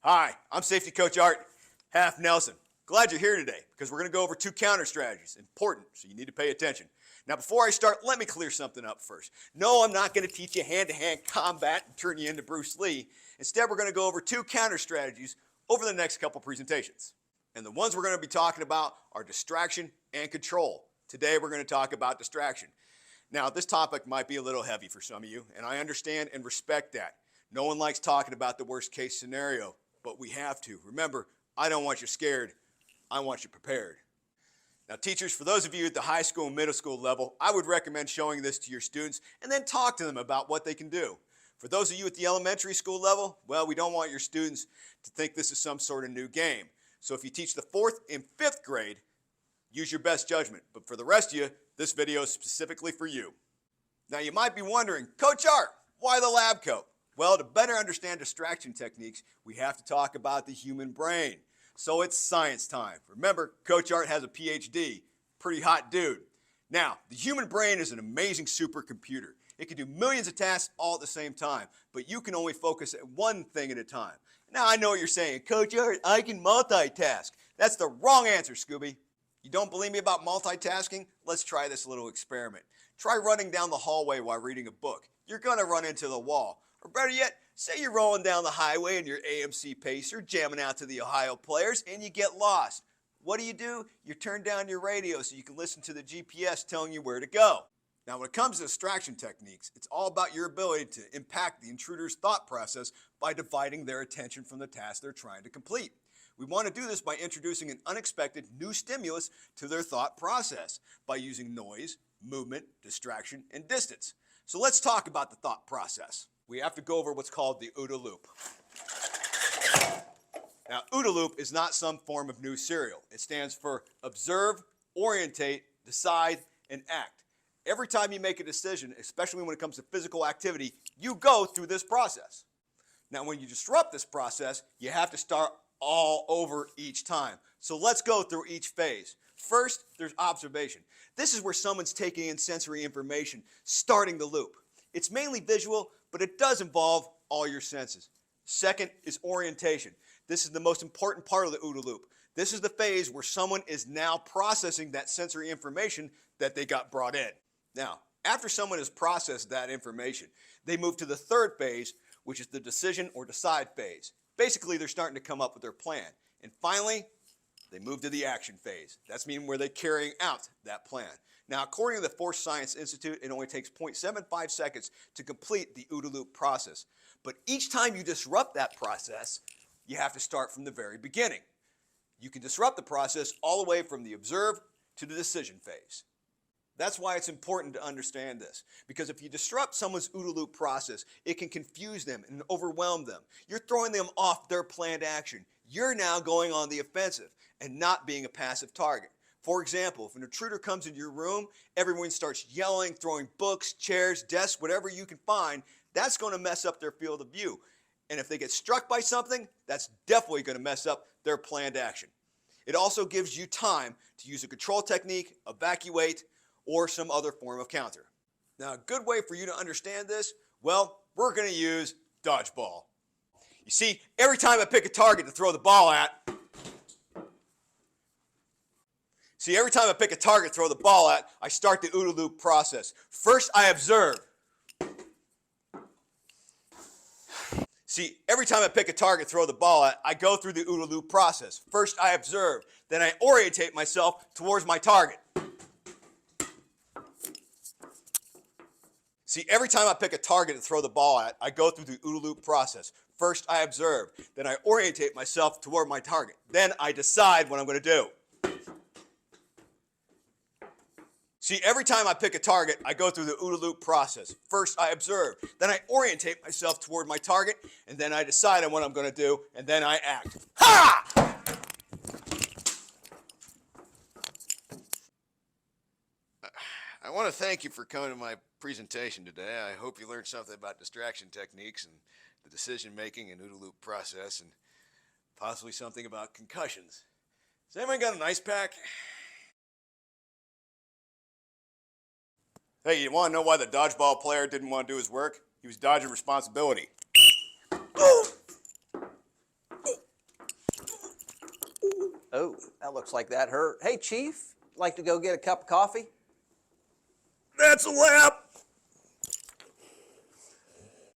Hi, I'm Safety Coach Art, half Nelson. Glad you're here today because we're going to go over 2 counter strategies. Important, so you need to pay attention. Now, before I start, let me clear something up first. No, I'm not going to teach you hand-to-hand combat and turn you into Bruce Lee. Instead, we're going to go over 2 counter strategies over the next couple presentations. And the ones we're going to be talking about are distraction and control. Today, we're going to talk about distraction. Now, this topic might be a little heavy for some of you, and I understand and respect that. No one likes talking about the worst case scenario, but we have to. Remember, I don't want you scared. I want you prepared. Now, teachers, for those of you at the high school and middle school level, I would recommend showing this to your students and then talk to them about what they can do. For those of you at the elementary school level, well, we don't want your students to think this is some sort of new game. So if you teach the 4th and 5th grade, use your best judgment. But for the rest of you, this video is specifically for you. Now, you might be wondering, Coach Art, why the lab coat? Well, to better understand distraction techniques, we have to talk about the human brain. So it's science time. Remember, Coach Art has a PhD. Pretty hot dude. Now, the human brain is an amazing supercomputer. It can do millions of tasks all at the same time, but you can only focus at one thing at a time. Now, I know what you're saying, Coach Art, I can multitask. That's the wrong answer, Scooby. You don't believe me about multitasking? Let's try this little experiment. Try running down the hallway while reading a book. You're going to run into the wall. Or better yet, say you're rolling down the highway in your AMC Pacer, jamming out to the Ohio Players, and you get lost. What do? You turn down your radio so you can listen to the GPS telling you where to go. Now, when it comes to distraction techniques, it's all about your ability to impact the intruder's thought process by dividing their attention from the task they're trying to complete. We want to do this by introducing an unexpected new stimulus to their thought process by using noise, movement, distraction, and distance. So let's talk about the thought process. We have to go over what's called the O.O.D.A loop. Now, O.O.D.A loop is not some form of new cereal. It stands for observe, orientate, decide, and act. Every time you make a decision, especially when it comes to physical activity, you go through this process. Now, when you disrupt this process, you have to start all over each time. So let's go through each phase. First, there's observation. This is where someone's taking in sensory information, starting the loop. It's mainly visual, but it does involve all your senses. Second is orientation. This is the most important part of the O.O.D.A loop. This is the phase where someone is now processing that sensory information that they got brought in. Now, after someone has processed that information, they move to the 3rd phase, which is the decision or decide phase. Basically, they're starting to come up with their plan. And finally, they move to the action phase. That's meaning where they're carrying out that plan. Now, according to the Force Science Institute, it only takes 0.75 seconds to complete the O.O.D.A loop process. But each time you disrupt that process, you have to start from the very beginning. You can disrupt the process all the way from the observe to the decision phase. That's why it's important to understand this, because if you disrupt someone's O.O.D.A loop process, it can confuse them and overwhelm them. You're throwing them off their planned action. You're now going on the offensive and not being a passive target. For example, if an intruder comes into your room, everyone starts yelling, throwing books, chairs, desks, whatever you can find, that's going to mess up their field of view. And if they get struck by something, that's definitely going to mess up their planned action. It also gives you time to use a control technique, evacuate, or some other form of counter. Now, a good way for you to understand this, well, we're going to use dodgeball. You see, every time I pick a target to throw the ball at, I start the O.O.D.A loop process. First, I observe. See, every time I pick a target to throw the ball at, I go through the O.O.D.A loop process. First, I observe. Then I orientate myself towards my target. See, every time I pick a target to throw the ball at, I go through the O.O.D.A loop process. First, I observe. Then I orientate myself toward my target. Then I decide what I'm going to do. See, every time I pick a target, I go through the O.O.D.A loop process. First, I observe. Then I orientate myself toward my target. And then I decide on what I'm going to do. And then I act. Ha! I want to thank you for coming to my presentation today. I hope you learned something about distraction techniques and the decision making and O.O.D.A loop process, and possibly something about concussions. Has anyone got an ice pack? Hey, you want to know why the dodgeball player didn't want to do his work? He was dodging responsibility. Oh, that looks like that hurt. Hey, Chief, like to go get a cup of coffee? That's a lap.